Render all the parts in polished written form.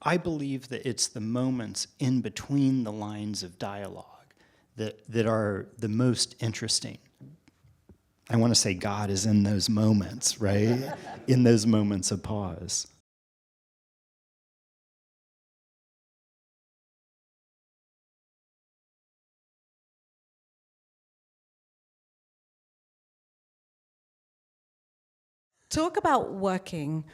I believe that it's the moments in between the lines of dialogue that are the most interesting. I want to say God is in those moments, right? In those moments of pause. Talk about working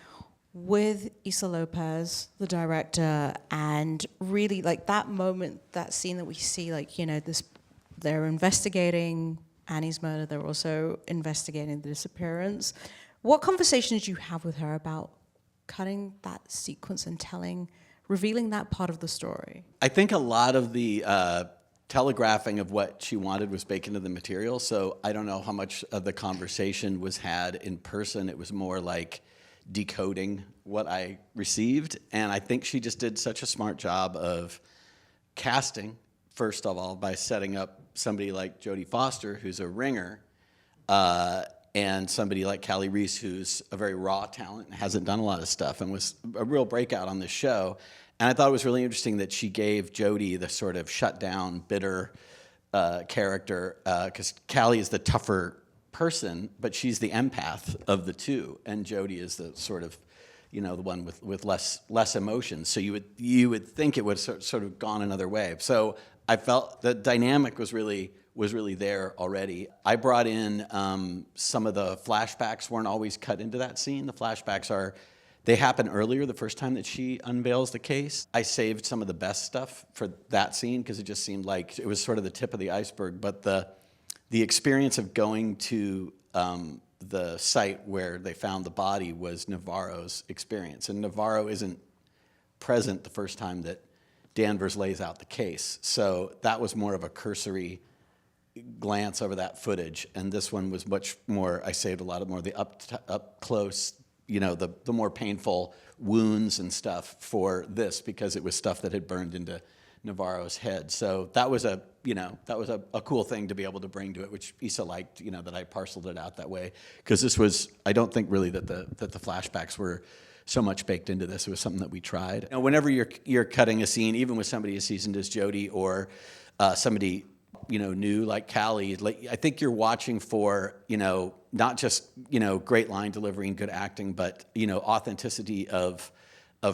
with Issa Lopez, the director, and really like that moment, that scene that we see, like, you know, they're investigating Annie's murder, they're also investigating the disappearance. What conversations did you have with her about cutting that sequence and revealing that part of the story? I think a lot of the telegraphing of what she wanted was baked into the material, so I don't know how much of the conversation was had in person. It was more like decoding what I received, and I think she just did such a smart job of casting, first of all, by setting up somebody like Jodie Foster, who's a ringer, and somebody like Callie Reese, who's a very raw talent and hasn't done a lot of stuff and was a real breakout on this show. And I thought it was really interesting that she gave Jodie the sort of shut down, bitter character, because Callie is the tougher person, but she's the empath of the two, and Jodie is the sort of, you know, the one with less emotion. So you would think it would sort of gone another way. So I felt the dynamic was really there already. I brought in some of the flashbacks weren't always cut into that scene. The flashbacks they happen earlier the first time that she unveils the case. I saved some of the best stuff for that scene because it just seemed like it was sort of the tip of the iceberg. But the experience of going to the site where they found the body was Navarro's experience. And Navarro isn't present the first time that Danvers lays out the case. So that was more of a cursory glance over that footage. And this one was much more, I saved a lot more of the up close, you know, the more painful wounds and stuff for this because it was stuff that had burned into Navarro's head. So that was a cool thing to be able to bring to it, which Issa liked, you know, that I parceled it out that way. Because this was, I don't think really that the flashbacks were so much baked into this. It was something that we tried. You know, whenever you're cutting a scene, even with somebody as seasoned as Jodie or somebody, you know, new like Callie, like, I think you're watching for, you know, not just, you know, great line delivery and good acting, but, you know, authenticity of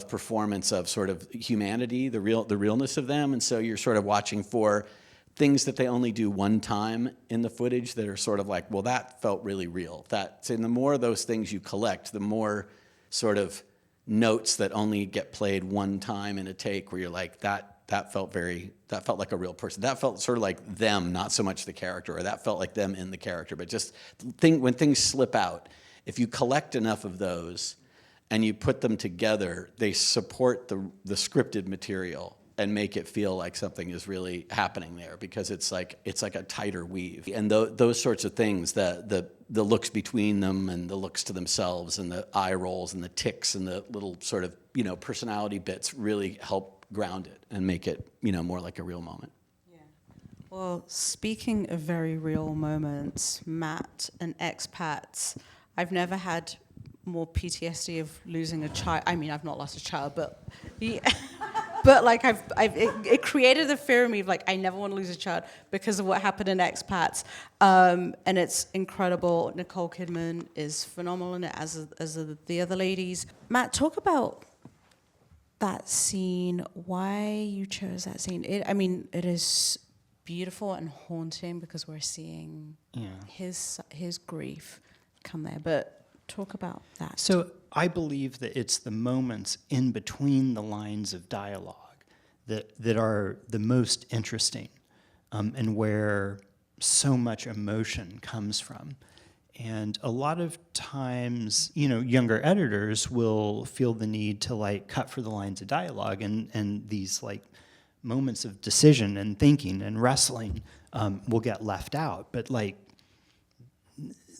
performance, of sort of humanity, the realness of them. And so you're sort of watching for things that they only do one time in the footage that are sort of like, well, that felt really real. And the more of those things you collect, the more sort of notes that only get played one time in a take where you're like, that felt like a real person. That felt sort of like them, not so much the character, or that felt like them in the character. But just when things slip out, if you collect enough of those and you put them together, they support the scripted material and make it feel like something is really happening there because it's like a tighter weave. And those sorts of things, the looks between them and the looks to themselves and the eye rolls and the ticks and the little sort of, you know, personality bits really help ground it and make it, you know, more like a real moment. Yeah. Well, speaking of very real moments, Matt and expats, I've never had more PTSD of losing a child. I mean, I've not lost a child, but yeah. But like it created the fear in me of like I never want to lose a child because of what happened in expats, and it's incredible. Nicole Kidman is phenomenal in it, as are the other ladies. Matt, talk about that scene. Why you chose that scene? It is beautiful and haunting because we're seeing his grief come there. But talk about that. So I believe that it's the moments in between the lines of dialogue that are the most interesting, and where so much emotion comes from. And a lot of times, you know, younger editors will feel the need to like cut for the lines of dialogue, and these like moments of decision and thinking and wrestling will get left out. But like,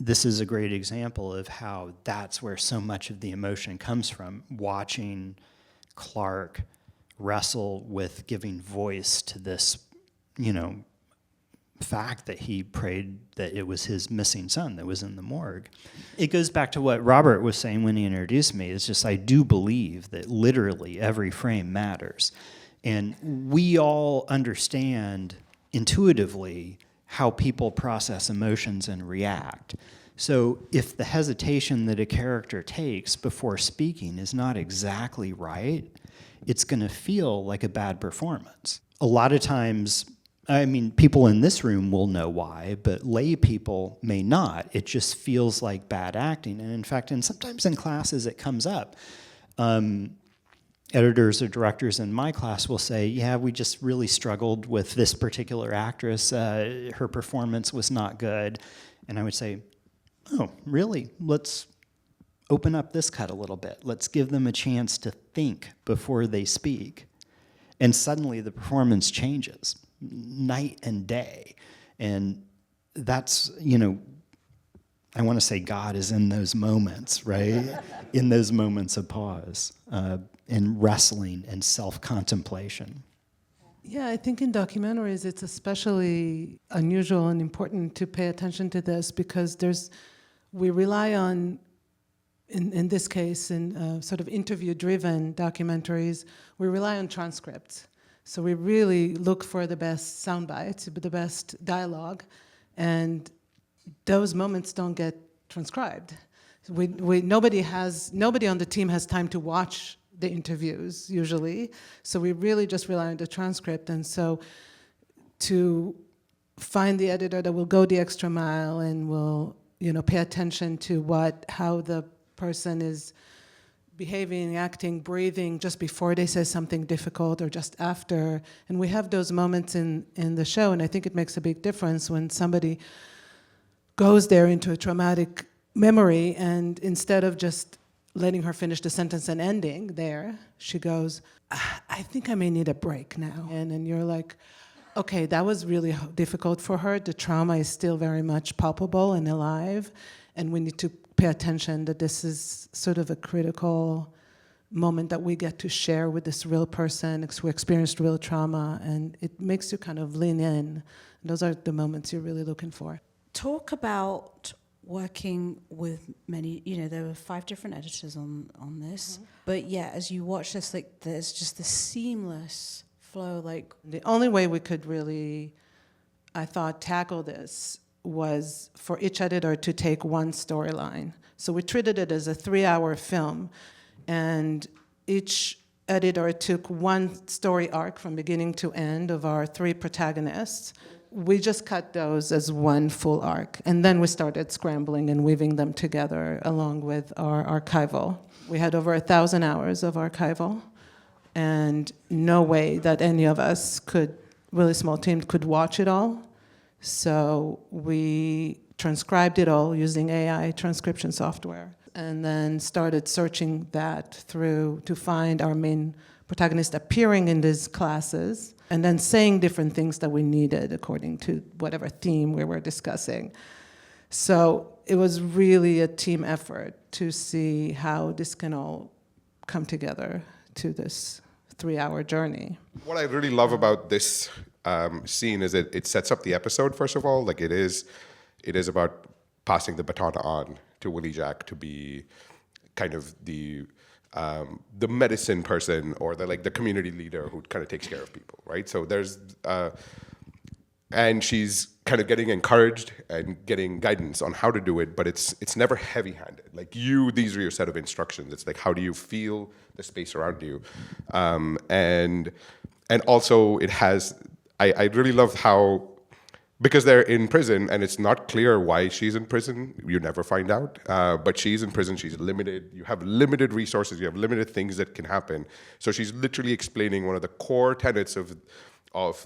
this is a great example of how that's where so much of the emotion comes from, watching Clark wrestle with giving voice to this, you know, fact that he prayed that it was his missing son that was in the morgue. It goes back to what Robert was saying when he introduced me. It's just I do believe that literally every frame matters. And we all understand intuitively how people process emotions and react. So if the hesitation that a character takes before speaking is not exactly right, it's going to feel like a bad performance. A lot of times, I mean, people in this room will know why, but lay people may not. It just feels like bad acting. And in fact, and sometimes in classes it comes up. Editors or directors in my class will say, yeah, we just really struggled with this particular actress. Her performance was not good. And I would say, oh, really? Let's open up this cut a little bit. Let's give them a chance to think before they speak. And suddenly the performance changes, night and day. And that's, you know, I want to say God is in those moments, right? In those moments of pause, and wrestling and self-contemplation. Yeah, I think in documentaries it's especially unusual and important to pay attention to this because we rely on, in this case, in sort of interview-driven documentaries, we rely on transcripts. So we really look for the best sound bites, the best dialogue, and those moments don't get transcribed. Nobody on the team has time to watch the interviews usually, so we really just rely on the transcript. And so to find the editor that will go the extra mile and will, you know, pay attention to how the person is behaving, acting, breathing just before they say something difficult or just after. And we have those moments in the show, and I think it makes a big difference when somebody goes there into a traumatic memory, and instead of just letting her finish the sentence and ending there, she goes, I think I may need a break now. And you're like, okay, that was really difficult for her. The trauma is still very much palpable and alive, and we need to pay attention that this is sort of a critical moment that we get to share with this real person who experienced real trauma, and it makes you kind of lean in. Those are the moments you're really looking for. Talk about working with many, you know, there were 5 different editors on this. Mm-hmm. But yeah, as you watch this, like, there's just this seamless flow, like... The only way we could really, I thought, tackle this was for each editor to take one storyline. So we treated it as a 3-hour film, and each editor took one story arc from beginning to end of our 3 protagonists. We just cut those as one full arc, and then we started scrambling and weaving them together along with our archival. We had over 1,000 hours of archival, and no way that any of us really small team, could watch it all. So we transcribed it all using AI transcription software, and then started searching that through to find our main protagonist appearing in these classes, and then saying different things that we needed according to whatever theme we were discussing. So it was really a team effort to see how this can all come together to this 3-hour journey. What I really love about this scene is it sets up the episode, first of all. Like, it is about passing the baton on to Willie Jack to be kind of the medicine person, or the community leader who kind of takes care of people, right? So there's, and she's kind of getting encouraged and getting guidance on how to do it, but it's never heavy-handed. Like, these are your set of instructions. It's like, how do you feel the space around you? And also it has, I really love how, because they're in prison and it's not clear why she's in prison, you never find out, but she's in prison, she's limited, you have limited resources, you have limited things that can happen. So she's literally explaining one of the core tenets of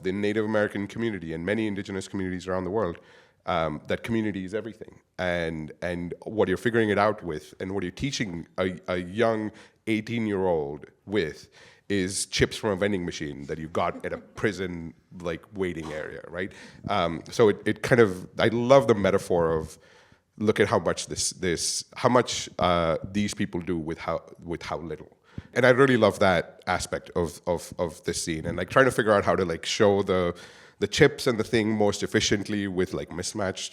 the Native American community and many indigenous communities around the world, that community is everything. And what you're figuring it out with, and what you're teaching a young 18-year-old with, is chips from a vending machine that you got at a prison waiting area, right? So it kind of, I love the metaphor of, look at how much these people do with how little. And I really love that aspect of this scene, and trying to figure out how to show the the chips and the thing most efficiently with like mismatched,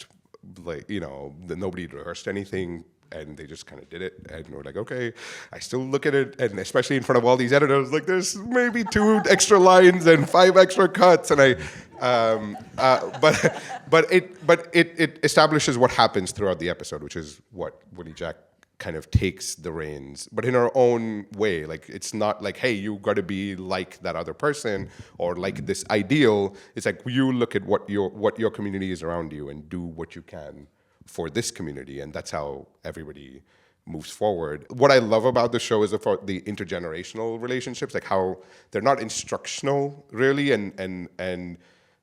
like, you know, nobody rehearsed anything. And they just kind of did it, and we're like, okay. I still look at it, and especially in front of all these editors, like there's maybe 2 extra lines and 5 extra cuts, and but it establishes what happens throughout the episode, which is what Willie Jack kind of takes the reins, but in her own way. Like it's not like, hey, you got to be like that other person or like this ideal. It's like you look at what your community is around you and do what you can for this community, and that's how everybody moves forward. What I love about the show is the intergenerational relationships, like how they're not instructional really, and in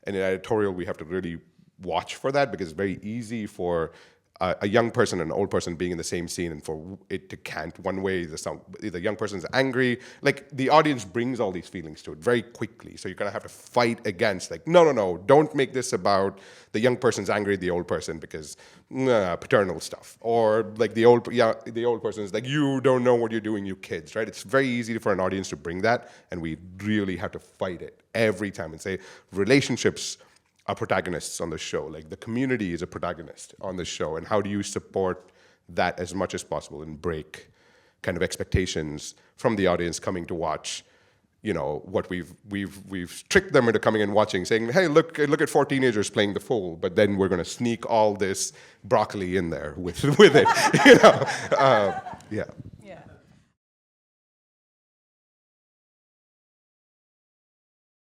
editorial we have to really watch for that, because it's very easy for a young person and an old person being in the same scene and for it to cant one way. The young person's angry. Like the audience brings all these feelings to it very quickly. So you're gonna have to fight against like, no, don't make this about the young person's angry at the old person because paternal stuff. Or like the old person's like, you don't know what you're doing, you kids, right? It's very easy for an audience to bring that, and we really have to fight it every time and say relationships are protagonists on the show. Like the community is a protagonist on the show, and how do you support that as much as possible and break kind of expectations from the audience coming to watch, you know, what we've tricked them into coming and watching, saying, hey, look at 4 teenagers playing the fool, but then we're gonna sneak all this broccoli in there with it, you know? Yeah.